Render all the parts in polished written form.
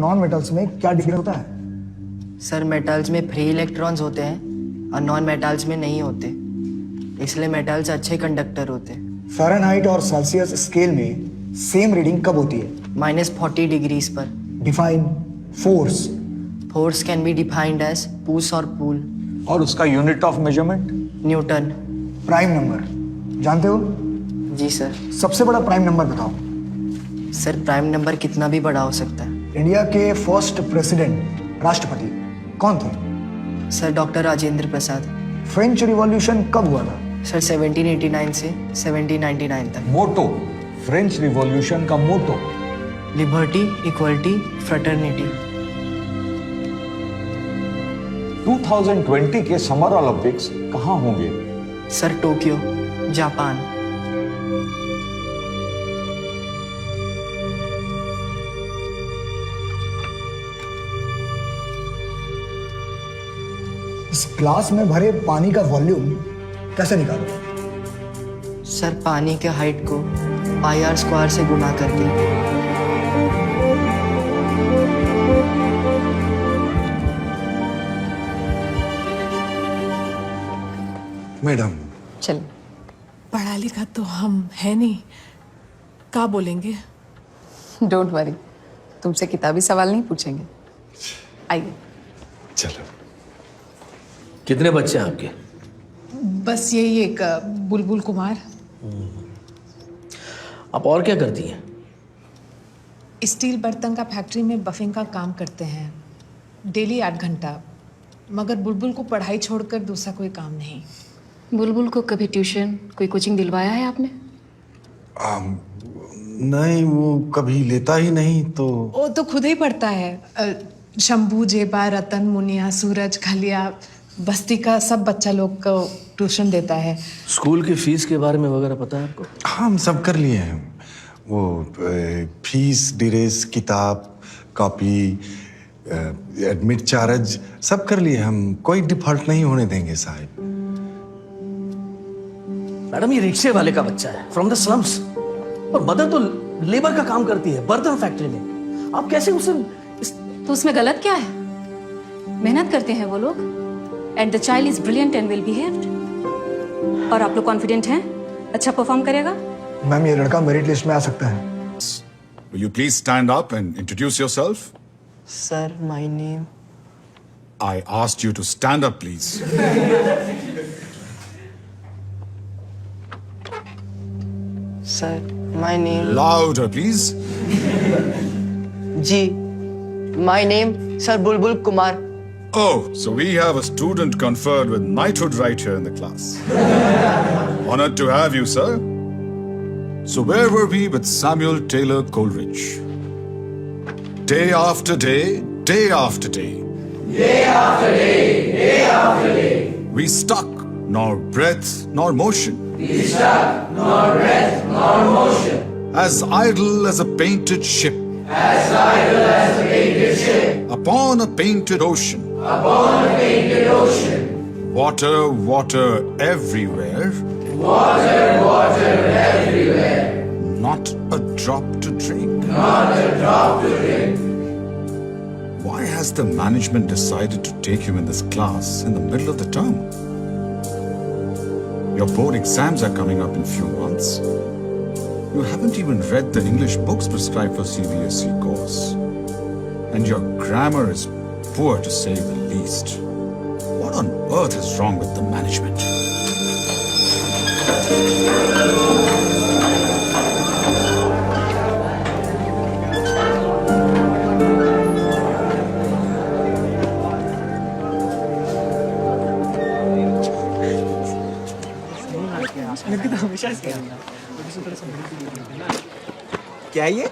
Non metals में क्या difference होता है? सर मेटल्स में फ्री इलेक्ट्रॉन्स होते हैं और नॉन मेटल्स में नहीं होते, इसलिए मेटल्स अच्छे कंडक्टर होते हैं। फ़ारेनहाइट और सेल्सियस स्केल में सेम रीडिंग कब होती है? -40 डिग्रीज पर। Define force. Force can be defined as push और पुल। और उसका unit of measurement? Newton. Prime number जानते हो? जी सर। सबसे बड़ा प्राइम नंबर बताओ। सर प्राइम नंबर कितना भी बड़ा हो सकता है। इंडिया के फर्स्ट प्रेसिडेंट राष्ट्रपति कौन थे? Sir doctor Rajendra Prasad. French revolution कब हुआ था? सर 1789 से 1799 तक। मोटो, फ्रेंच रिवॉल्यूशन का मोटो? Liberty, equality, fraternity. 2020 के समर ओलंपिक्स कहाँ होंगे? Sir Tokyo, Japan. इस ग्लास में भरे पानी का वॉल्यूम कैसे निकालो? सर पानी के हाइट को πr² से गुना करके। मैडम चल। पढ़ा लिखा तो हम है नहीं, क्या बोलेंगे? डोंट वरी, तुमसे किताबी सवाल नहीं पूछेंगे। आइए। चलो। कितने बच्चे हैं आपके? बस यही एक बुलबुल कुमार। आप और क्या करती हैं? स्टील बर्तन का फैक्ट्री में बफिंग का काम करते हैं, डेली 8 घंटा। मगर बुलबुल को पढ़ाई छोड़कर दूसरा कोई काम नहीं। बुलबुल को कभी ट्यूशन, कोई कोचिंग दिलवाया है आपने? नहीं, वो कभी लेता ही नहीं। तो वो तो खुद ही पढ़ता है। शंभू, जेबा, रतन, मुनिया, सूरज, खलिया, बस्ती का सब बच्चा लोग को ट्यूशन देता है। स्कूल की फीस के बारे में वगैरह पता है आपको? हाँ, हम सब कर लिए हैं। वो फीस, ड्रेस, किताब, कॉपी, एडमिट चार्ज सब कर लिए हम। कोई डिफॉल्ट नहीं होने देंगे साहब। मैडम ये रिक्शे वाले का बच्चा है, फ्रॉम द स्लम्स, और मदर तो लेबर का काम करती है बर्तन फैक्ट्री में। आप कैसे उसे तो उसमें गलत क्या है? मेहनत करते हैं वो लोग, and the child is brilliant and well behaved. और आप लोग कॉन्फिडेंट हैं अच्छा परफॉर्म करेगा? मैम, ये लड़का मेरिट लिस्ट में आ सकता है। Will you please stand up and introduce yourself? Sir my name. I asked you to stand up, please. Sir my name. Louder, please. जी my name sir Bulbul Kumar. Oh, so we have a student conferred with knighthood right here in the class. Honored to have you, sir. So where were we with Samuel Taylor Coleridge? Day after day, day after day. Day after day, day after day. We stuck, nor breath, nor motion. We stuck, nor breath, nor motion. As idle as a painted ship. As idle as a painted ship. Upon a painted ocean. Upon a painted ocean. Water, water everywhere. Water, water everywhere. Not a drop to drink. Not a drop to drink. Why has the management decided to take you in this class in the middle of the term? Your board exams are coming up in few months. You haven't even read the English books prescribed for CBSE course. And your grammar is poor to say the least. What on earth is wrong with the management? क्या ये?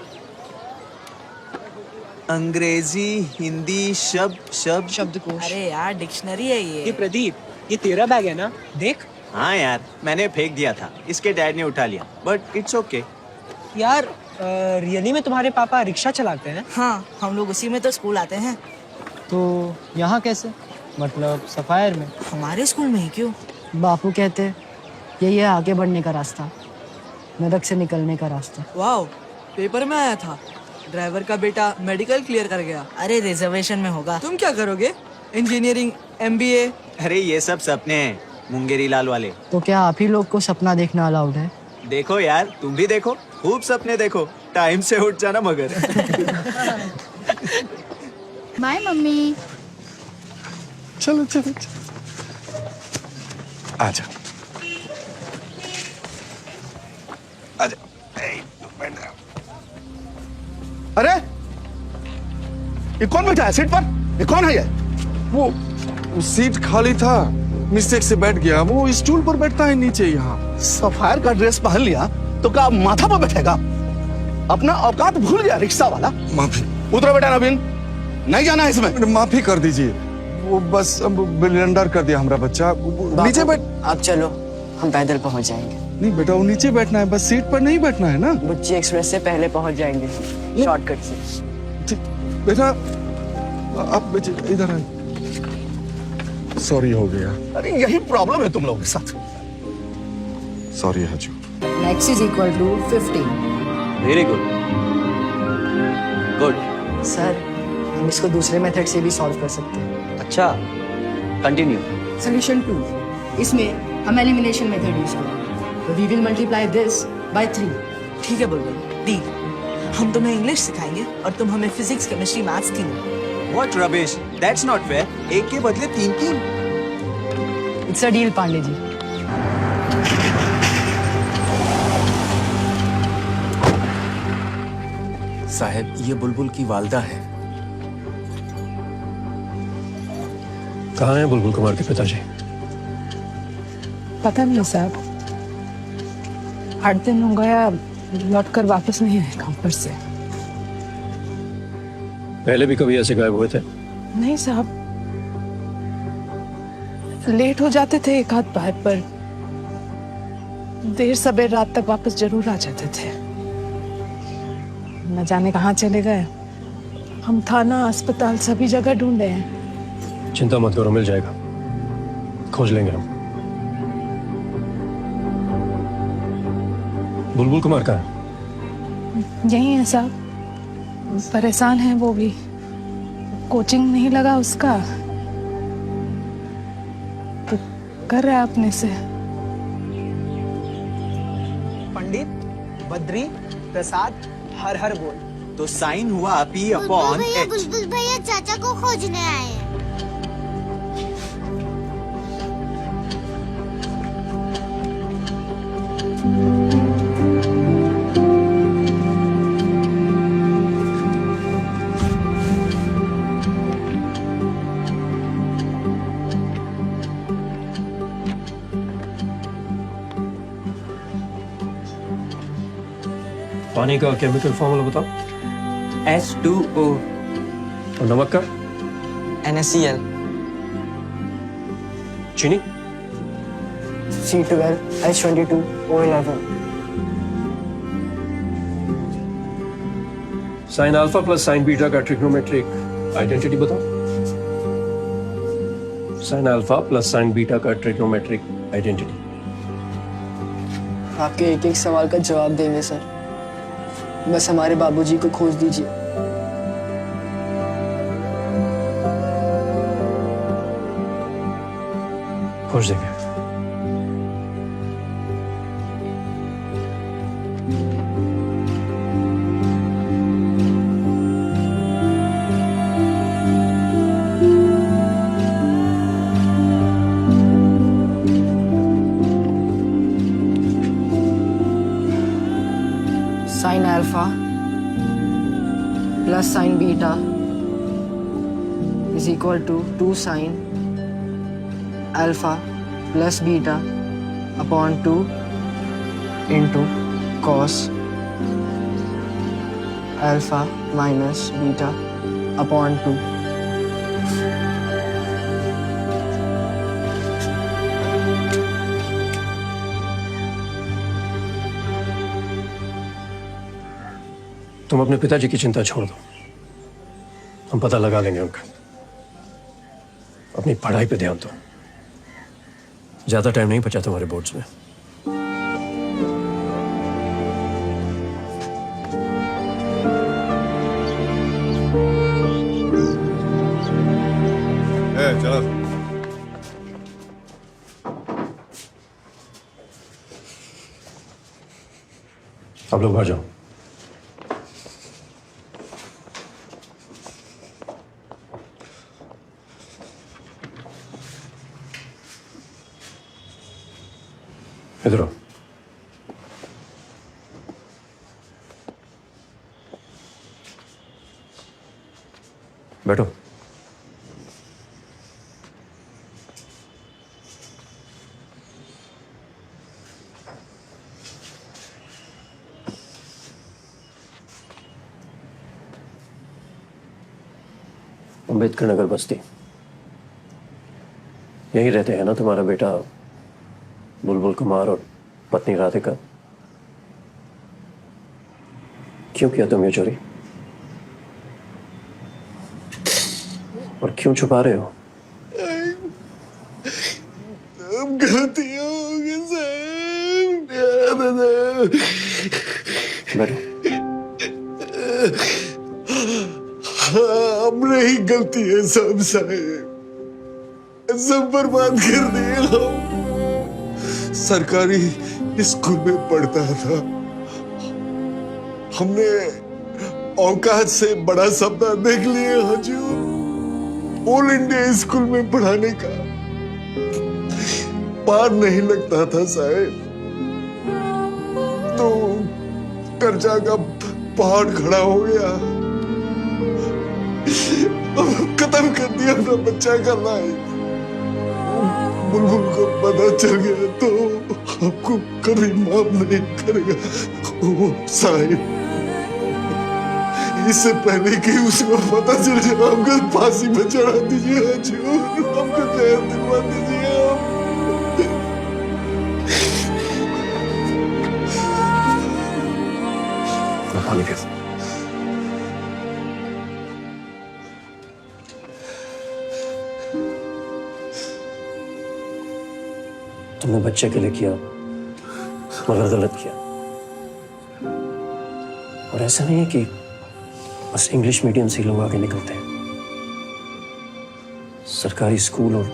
अंग्रेजी, हिंदी, शब्दकोश। अरे यार dictionary है ये प्रदीप, ये तेरा बैग है ना? देख। हाँ यार, मैंने फेंक दिया था, इसके डैड ने उठा लिया, बट इट्स ओके। यार रियली में तुम्हारे पापा रिक्शा चलाते हैं? हाँ, हम लोग उसी में तो स्कूल आते हैं। तो यहाँ कैसे? मतलब सफायर में? हमारे स्कूल में ही क्यों? बापू कहते यही है आगे बढ़ने का रास्ता, नरक से निकलने का रास्ता। वाह, पेपर में आया था। ड्राइवर का बेटा मेडिकल क्लियर कर गया। अरे रिजर्वेशन में होगा। तुम क्या करोगे? Engineering, MBA? अरे ये सब सपने हैं मुंगेरी लाल वाले। तो क्या आप ही लोग को सपना देखना अलाउड है? देखो यार, तुम भी देखो, खूब सपने देखो, टाइम से उठ जाना मगर। Bye mummy. चलो चलो चलो आजा आजा। अरे ये कौन बैठा है सीट पर? ये कौन है ये? वो सीट खाली था, मिस्टेक से बैठ गया। वो स्टूल पर बैठता है नीचे यहाँ। सफायर का ड्रेस पहन लिया तो क्या माथा पर बैठेगा? अपना औकात भूल गया रिक्शा वाला। माफी। उतरो बेटा नवीन, नहीं जाना है इसमें। माफी कर दीजिए, वो बस अब ब्लंडर कर दिया हमारा बच्चा। नीचे बैठ। आप चलो, हम पैदल पहुंच जाएंगे। नहीं बेटा, वो नीचे बैठना है, बस सीट पर नहीं बैठना है ना। बुच्ची एक्सप्रेस से पहले पहुंच जाएंगे, शॉर्टकट से। ठीक बेटा, आप इधर आए। सॉरी हो गया। अरे यही प्रॉब्लम है तुम लोगों के साथ। सॉरी हजू। X is equal to 15। Very good good. Sir, हम इसको दूसरे मेथड से भी सॉल्व कर सकते हैं। अच्छा, कंटिन्यू। सोल्यूशन 2, इसमें हम एलिमिनेशन मेथड यूज करेंगे। तो we will multiply this by 3। ठीक है बुलबुल, डी। हम तुम्हें इंग्लिश सिखाएंगे और तुम हमें फिजिक्स, केमिस्ट्री, मैथ्स की। What rubbish, that's not fair. एक के बदले 3। It's a deal Pandey ji. साहब, ये बुलबुल की वालदा है। कहाँ हैं बुलबुल कुमार के पिताजी? पता नहीं साहब, 8 दिन हो गया, लौट कर वापस नहीं आए काम पर से। पहले भी कभी ऐसे गायब हुए थे? नहीं साहब, लेट हो जाते थे एक आध बार, पर देर सबेर रात तक वापस जरूर आ जाते थे। न जाने कहाँ चले गए। हम थाना, अस्पताल सभी जगह ढूंढे हैं। चिंता मत करो, मिल जाएगा, खोज लेंगे हम। बुलबुल कुमार कहाँ है? यही है साहब, परेशान है वो भी। कोचिंग नहीं लगा उसका, तो कर रहा है अपने से। पंडित, बद्री, प्रसाद, हर हर बोल। तो साइन हुआ P अपॉन H। बुलबुल भैया चाचा को खोजने आए हैं। पानी का केमिकल फॉर्मूला बताओ। H2O। और नमक का? NaCl। चीनी? C12H22O11। Sign alpha plus sine beta का ट्रिग्नोमेट्रिक आइडेंटिटी बताओ। Sign alpha plus sine beta का ट्रिग्नोमेट्रिक आइडेंटिटी। आपके एक एक सवाल का जवाब देंगे सर, बस हमारे बाबूजी को खोज दीजिए। खोज देंगे। Sine alpha plus sine beta is equal to 2 sine alpha plus beta upon 2 into cos alpha minus beta upon 2। तुम अपने पिताजी की चिंता छोड़ दो, हम पता लगा लेंगे उनका। अपनी पढ़ाई पे ध्यान दो, ज्यादा टाइम नहीं बचा तुम्हारे बोर्ड्स में। है, चलो। आप लोग बाहर जाओ। इधर आओ। बैठो। अम्बेडकर नगर बस्ती, यही रहते हैं ना तुम्हारा बेटा बुलबुल कुमार और पत्नी राधिका? क्यों किया तुम ये चोरी और क्यों छुपा रहे हो? गलती हो गई साहब। बैठो। हमने ही गलती है सब साहब, सब बर्बाद कर दिए हम। सरकारी स्कूल में पढ़ता था, हमने औकात से बड़ा सपना देख लिया हजूर। ऑल इंडिया स्कूल में पढ़ाने का पार नहीं लगता था साहब, तो कर्जा का पहाड़ खड़ा हो गया। खत्म कर दिया अपना बच्चा का लाइफ। बुलबुल को पता चल गया तो आपको कभी माफ नहीं करेगा वो साहिब। इससे पहले कि उसको पता चल जाए हमको फांसी में चढ़ा दीजिए हजूर, हमको जहर दिलवा दीजिए आप। पानी पियो। तुमने बच्चे के लिए किया मगर गलत किया। और ऐसा नहीं है कि बस इंग्लिश मीडियम से लोग आगे निकलते हैं, सरकारी स्कूल और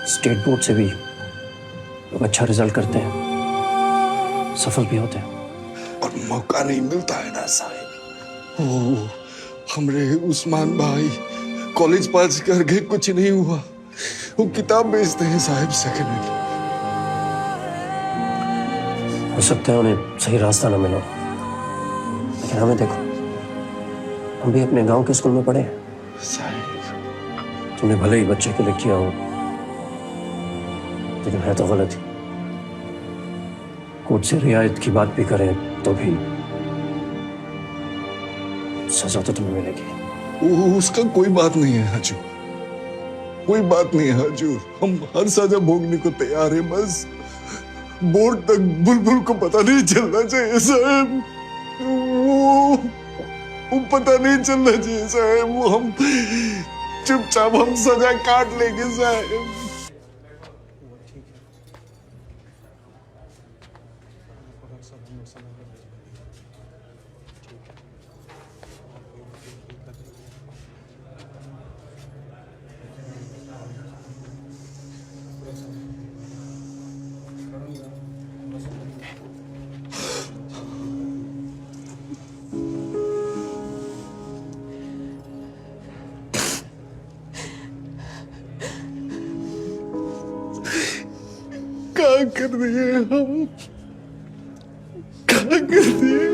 स्टेट बोर्ड से भी लोग अच्छा रिजल्ट करते हैं, सफल भी होते हैं। और मौका नहीं मिलता है ना साहब। वो हमरे उस्मान भाई कॉलेज पास करके कुछ नहीं हुआ, वो किताब बेचते हैं साहब सेकंड हैंड। हो सकता है उन्हें सही रास्ता ना मिला, लेकिन हमें देखो, हम भी अपने गांव के स्कूल में पढ़े हैं साहब। तुमने भले ही बच्चे के लिए किया हो, लेकिन है तो गलत ही। कोर्ट से रियायत की बात भी करें तो भी सजा तो तुम्हें मिलेगी। उसका कोई बात नहीं है हजूर, कोई बात नहीं है हजूर। हम हर सजा भोगने को तैयार है, बस बोर्ड तक बुलबुल को पता नहीं चलना चाहिए साहब। वो पता नहीं चलना चाहिए साहब। वो हम चुपचाप हम सजा काट लेंगे साहब। क्या कर दिए हम, क्या कर दिए?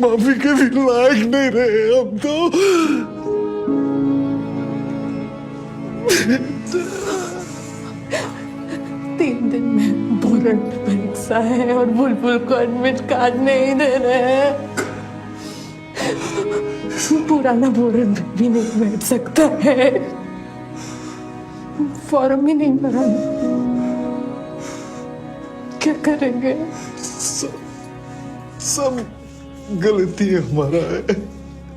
माफी के भी लायक नहीं रहे हम तो। 3 दिन में वारंट परीक्षा है और बुलबुल को एडमिट कार्ड नहीं दे रहे हैं। पुराना वारंट भी नहीं बैठ सकता है, फॉर्म ही नहीं भरा। क्या करेंगे? सब गलती हमारा है,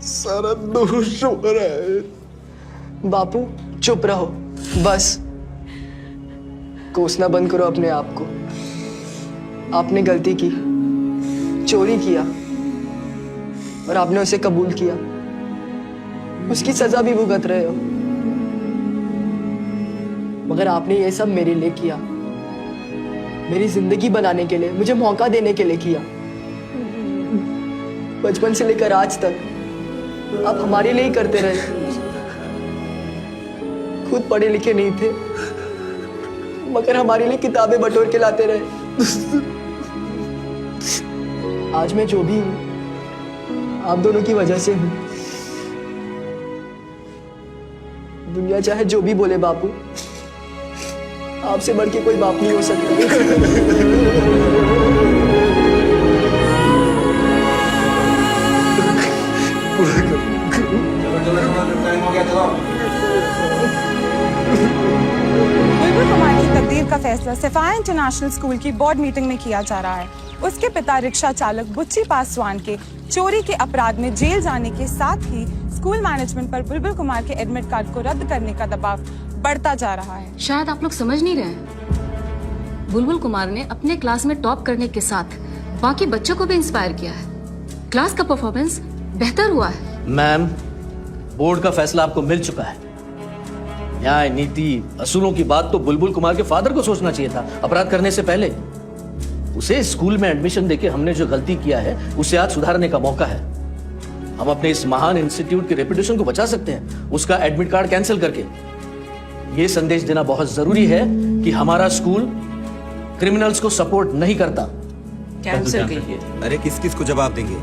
सारा दोष हमारा है। बापू चुप रहो, बस कोसना बंद करो अपने आप को। आपने गलती की, चोरी किया और आपने उसे कबूल किया। उसकी सजा भी भुगत रहे हो, मगर आपने ये सब मेरे लिए किया, मेरी जिंदगी बनाने के लिए, मुझे मौका देने के लिए किया। बचपन से लेकर आज तक आप हमारे लिए ही करते रहे। खुद पढ़े लिखे नहीं थे, मगर हमारे लिए किताबें बटोर के लाते रहे। आज मैं जो भी हूं, आप दोनों की वजह से हूं। दुनिया चाहे जो भी बोले बापू, आपसे बढ़ के कोई बाप नहीं हो बुलबुल कुमार की तकदीर का फैसला सफाया इंटरनेशनल स्कूल की बोर्ड मीटिंग में किया जा रहा है। उसके पिता रिक्शा चालक बुच्ची पासवान के चोरी के अपराध में जेल जाने के साथ ही स्कूल मैनेजमेंट पर बुलबुल कुमार के एडमिट कार्ड को रद्द करने का दबाव बढ़ता जा रहा है। शायद आप लोग समझ नहीं रहे हैं, बुलबुल कुमार ने अपने क्लास में टॉप करने के साथ बाकी बच्चों को भी इंस्पायर किया है। क्लास का परफॉर्मेंस बेहतर हुआ है। मैम, बोर्ड का फैसला आपको मिल चुका है। न्याय, नीति, असूलों की बात तो बुलबुल कुमार के फादर को सोचना चाहिए था अपराध करने से पहले। उसे स्कूल में एडमिशन देके हमने जो गलती किया है उसे आज सुधारने का मौका है। हम अपने इस महान इंस्टीट्यूट की रेपुटेशन को बचा सकते हैं उसका एडमिट कार्ड कैंसिल करके। यह संदेश देना बहुत जरूरी है कि हमारा स्कूल क्रिमिनल्स को सपोर्ट नहीं करता। कैंसिल कीजिए। अरे किस किस को जवाब देंगे?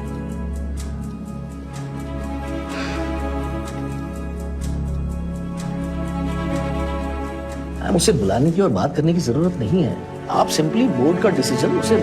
उसे बुलाने की और बात करने की जरूरत नहीं है। आप सिंपली बोर्ड का डिसीजन उसे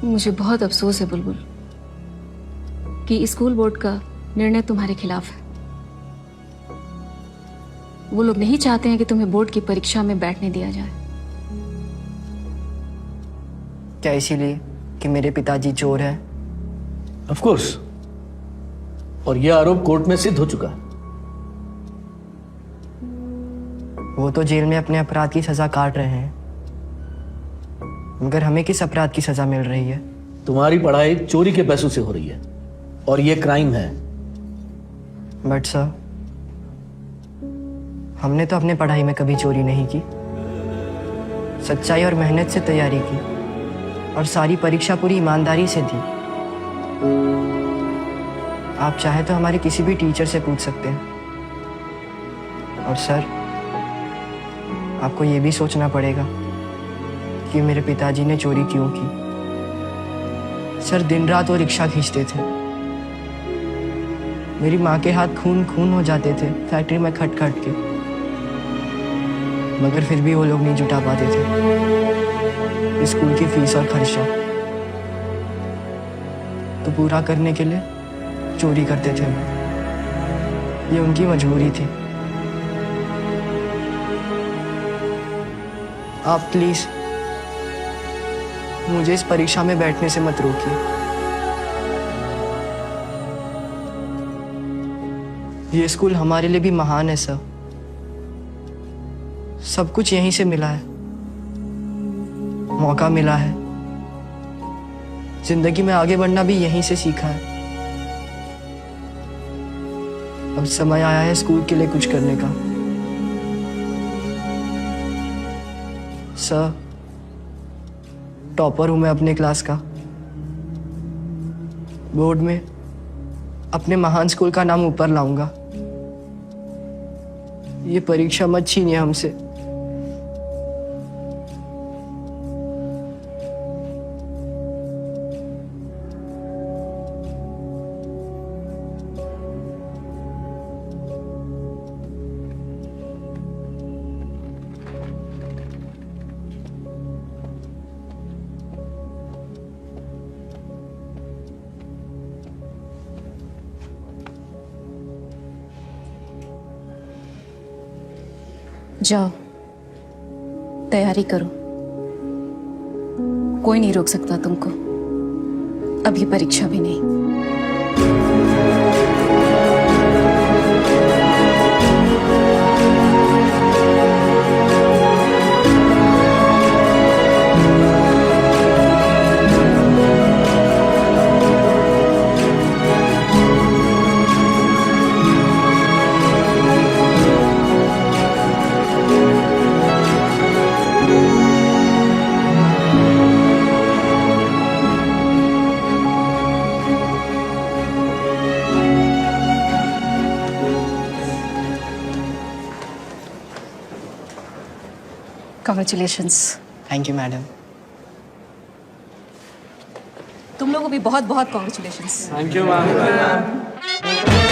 मुझे बहुत अफसोस है बुलबुल कि स्कूल बोर्ड का निर्णय तुम्हारे खिलाफ है। वो लोग नहीं चाहते हैं कि तुम्हें बोर्ड की परीक्षा में बैठने दिया जाए। क्या इसीलिए कि मेरे पिताजी चोर हैं? ऑफ कोर्स, और यह आरोप कोर्ट में सिद्ध हो चुका है। वो तो जेल में अपने अपराध की सजा काट रहे हैं, मगर हमें किस अपराध की सजा मिल रही है? तुम्हारी पढ़ाई चोरी के पैसों से हो रही है और यह क्राइम है। बट सर, हमने तो अपने पढ़ाई में कभी चोरी नहीं की। सच्चाई और मेहनत से तैयारी की और सारी परीक्षा पूरी ईमानदारी से दी। आप चाहे तो हमारे किसी भी टीचर से पूछ सकते हैं। और सर, आपको ये भी सोचना पड़ेगा कि मेरे पिताजी ने चोरी क्यों की। सर, दिन रात वो रिक्शा खींचते थे। मेरी माँ के हाथ खून खून हो जाते थे फैक्ट्री में खट खट के, मगर फिर भी वो लोग नहीं जुटा पाते थे स्कूल की फीस और खर्चा। तो पूरा करने के लिए चोरी करते थे। ये उनकी मजबूरी थी। आप प्लीज मुझे इस परीक्षा में बैठने से मत रोकिए। ये स्कूल हमारे लिए भी महान है सर। सब कुछ यहीं से मिला है, मौका मिला है, जिंदगी में आगे बढ़ना भी यहीं से सीखा है। अब समय आया है स्कूल के लिए कुछ करने का। सर, टॉपर हूं मैं अपने क्लास का। बोर्ड में अपने महान स्कूल का नाम ऊपर लाऊंगा। ये परीक्षा मत छीनिए हमसे। जाओ, तैयारी करो, कोई नहीं रोक सकता तुमको, अभी परीक्षा भी नहीं। Congratulations. Thank you madam. तुम लोगों को भी बहुत बहुत कॉन्ग्रेचुलेशंस। Thank you ma'am.